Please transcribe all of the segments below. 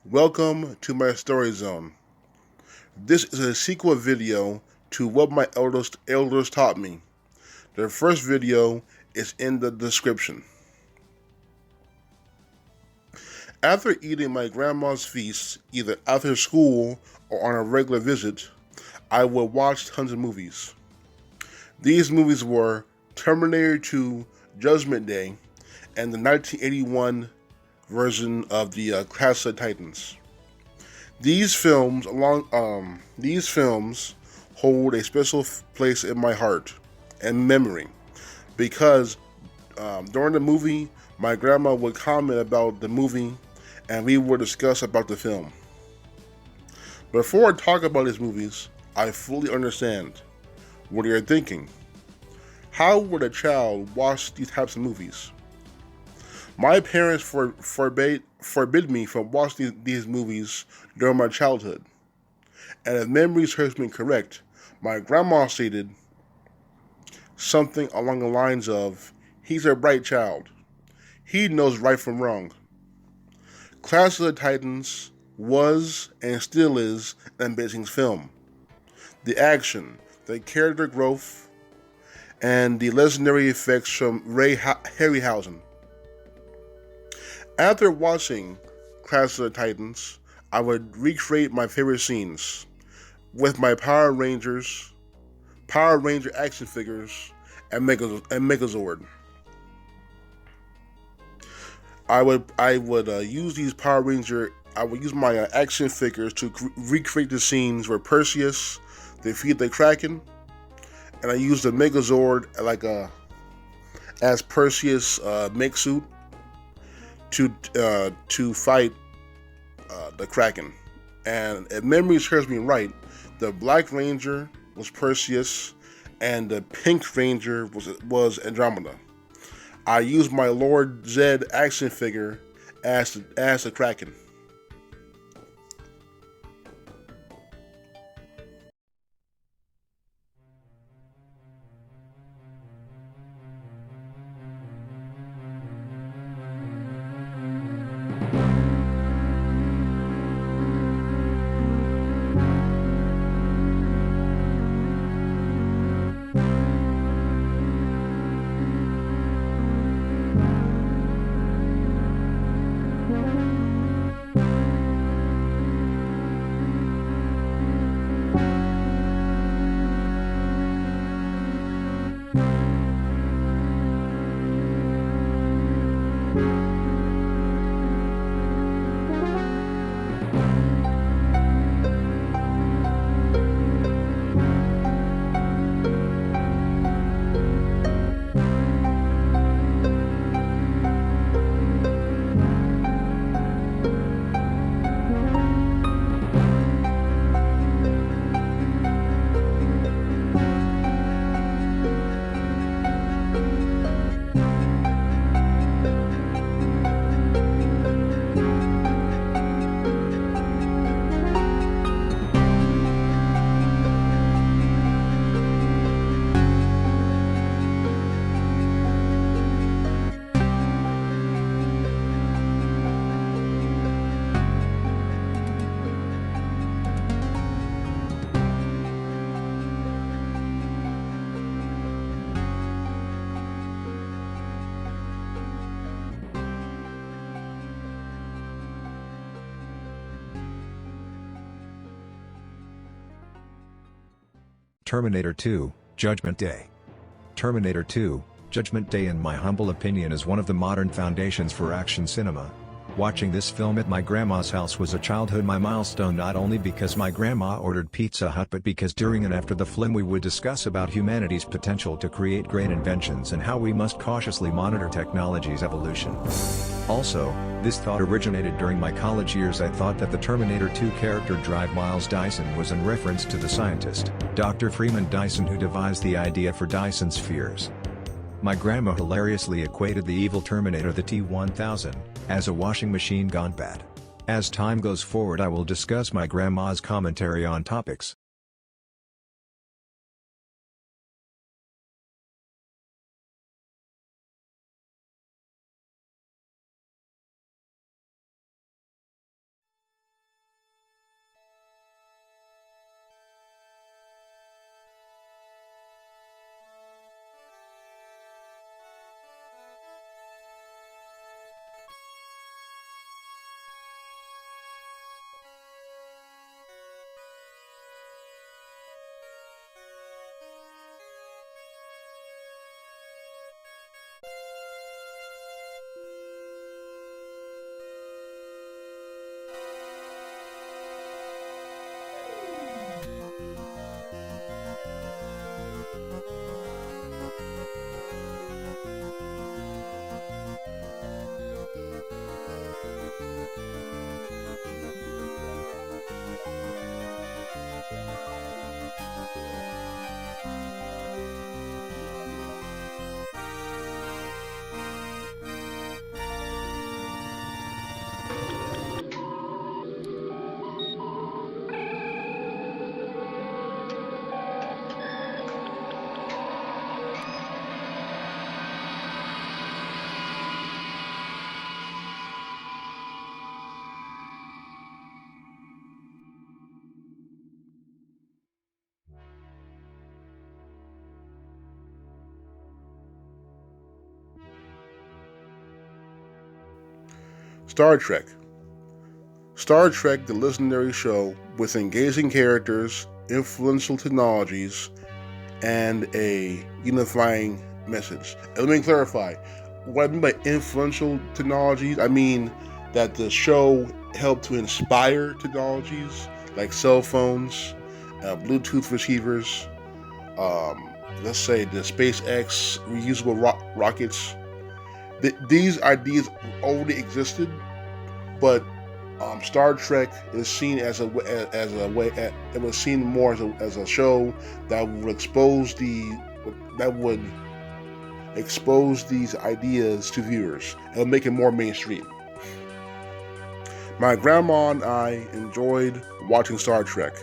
Welcome to my story zone. This is a sequel video to what my elders taught me. The first video is in the description. After eating my grandma's feast, either after school or on a regular visit, I would watch tons of movies. These movies were Terminator 2 Judgment Day and the 1981 version of the Clash of the Titans. These films hold a special place in my heart and memory because during the movie, my grandma would comment about the movie and we would discuss about the film. Before I talk about these movies, I fully understand what you're thinking. How would a child watch these types of movies? My parents forbid me from watching these movies during my childhood. And if memory serves me correct, my grandma stated something along the lines of, "He's a bright child. He knows right from wrong." Clash of the Titans was and still is an amazing film. The action, the character growth, and the legendary effects from Ray Harryhausen. After watching Clash of the Titans, I would recreate my favorite scenes with my Power Ranger action figures, and Megazord. I would use these Power Ranger. I would use my action figures to recreate the scenes where Perseus defeated the Kraken, and I used the Megazord as Perseus' make suit to fight the Kraken. And if memory serves me right, the Black Ranger was Perseus, and the Pink Ranger was Andromeda. I used my Lord Zed action figure as the Kraken. Terminator 2, Judgment Day. Terminator 2, Judgment Day in my humble opinion is one of the modern foundations for action cinema. Watching this film at my grandma's house was a childhood milestone not only because my grandma ordered Pizza Hut but because during and after the film we would discuss about humanity's potential to create great inventions and how we must cautiously monitor technology's evolution. Also, this thought originated during my college years. I thought that the Terminator 2 character Drive Miles Dyson was in reference to the scientist, Dr. Freeman Dyson, who devised the idea for Dyson spheres. My grandma hilariously equated the evil Terminator, the T-1000, as a washing machine gone bad. As time goes forward, I will discuss my grandma's commentary on topics Star Trek. Star Trek, the legendary show with engaging characters, influential technologies, and a unifying message. And let me clarify. What I mean by influential technologies, I mean that the show helped to inspire technologies like cell phones, Bluetooth receivers, let's say the SpaceX reusable rockets. These ideas already existed, but Star Trek is seen as a way. It was seen more as a show that would expose these ideas to viewers and make it more mainstream. My grandma and I enjoyed watching Star Trek.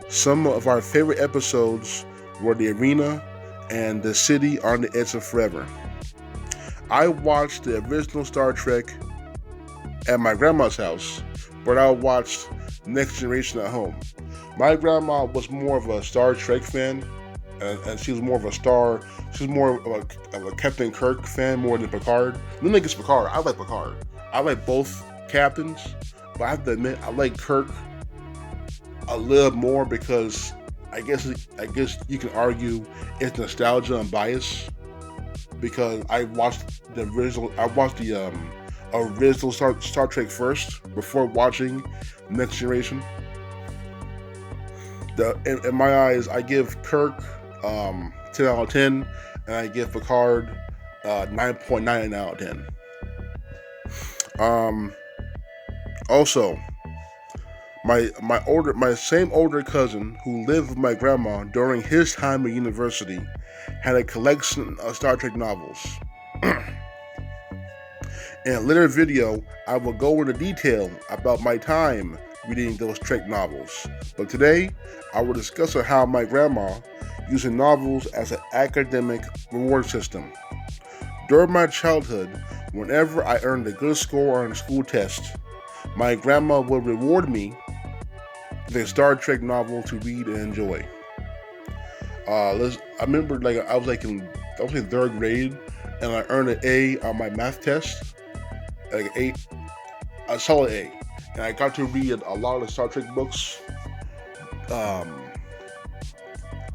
Some of our favorite episodes were The Arena and The City on the Edge of Forever. I watched the original Star Trek at my grandma's house, but I watched Next Generation at home. My grandma was more of a Star Trek fan, and she was more of a Captain Kirk fan more than Picard. Let me get Picard. I like Picard. I like both captains, but I have to admit I like Kirk a little more because I guess you can argue it's nostalgia and bias because I watched the original Star Trek first before watching Next Generation. In my eyes, I give Kirk 10 out of 10, and I give Picard 9.9 out of 10. Also, my same older cousin who lived with my grandma during his time at university had a collection of Star Trek novels. In a later video, I will go into detail about my time reading those Trek novels. But today, I will discuss how my grandma used novels as an academic reward system. During my childhood, whenever I earned a good score on a school test, my grandma would reward me with a Star Trek novel to read and enjoy. I remember I was in third grade, and I earned an A on my math test. A solid A, and I got to read a lot of the Star Trek books. I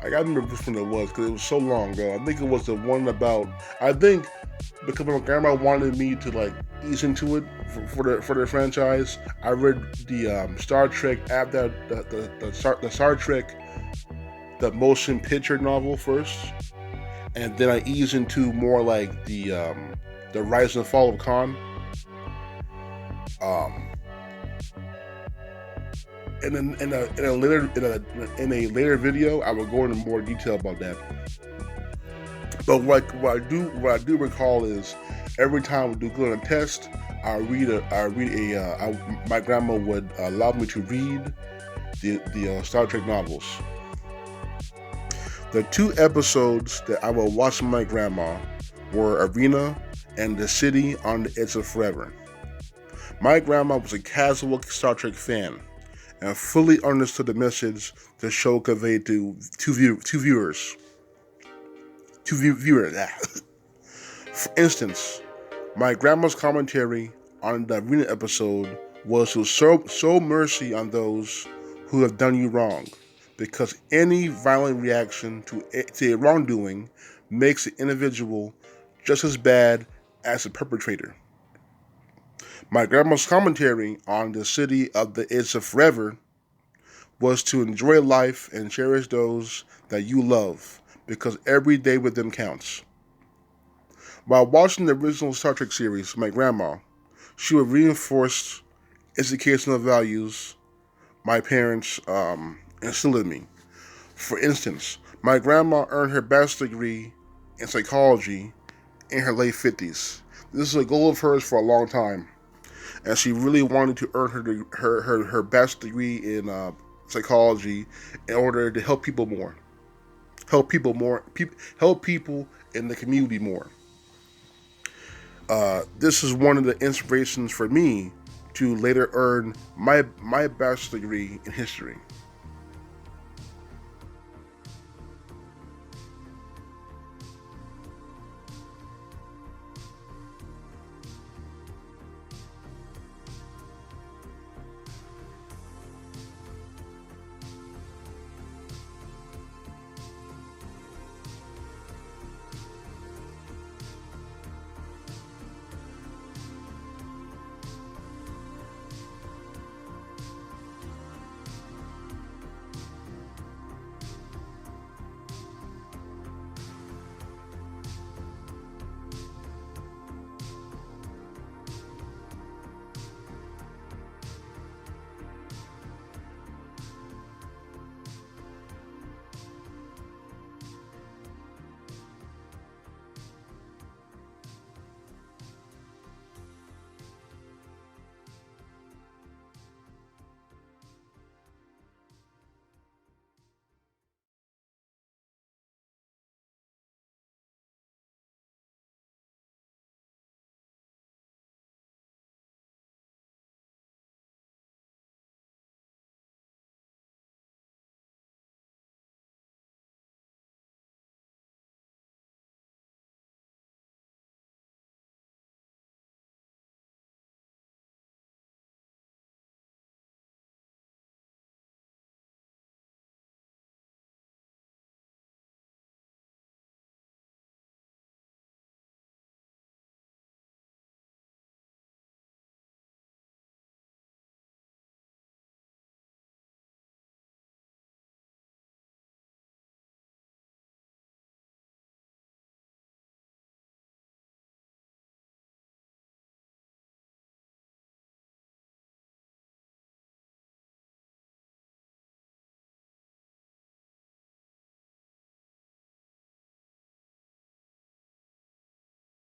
gotta remember which one it was because it was so long ago. I think it was the one about. I think because my grandma wanted me to ease into it for the franchise. I read the Star Trek after the Star Trek the motion picture novel first, and then I eased into more like the Rise and Fall of Khan. And then in a later video, I will go into more detail about that. But what I do recall is every time we do good on a test, my grandma would allow me to read the Star Trek novels. The two episodes that I will watch with my grandma were Arena and The City on the Edge of Forever. My grandma was a casual Star Trek fan and fully understood the message the show conveyed to viewers. For instance, my grandma's commentary on the Arena episode was to show mercy on those who have done you wrong, because any violent reaction to a wrongdoing makes the individual just as bad as the perpetrator. My grandma's commentary on The City of the Edge of Forever was to enjoy life and cherish those that you love, because every day with them counts. While watching the original Star Trek series, my grandma, she would reinforce educational values my parents instilled in me. For instance, my grandma earned her bachelor's degree in psychology in her late 50s. This is a goal of hers for a long time, and she really wanted to earn her bachelor's degree in psychology in order to help people in the community more. This is one of the inspirations for me to later earn my bachelor's degree in history.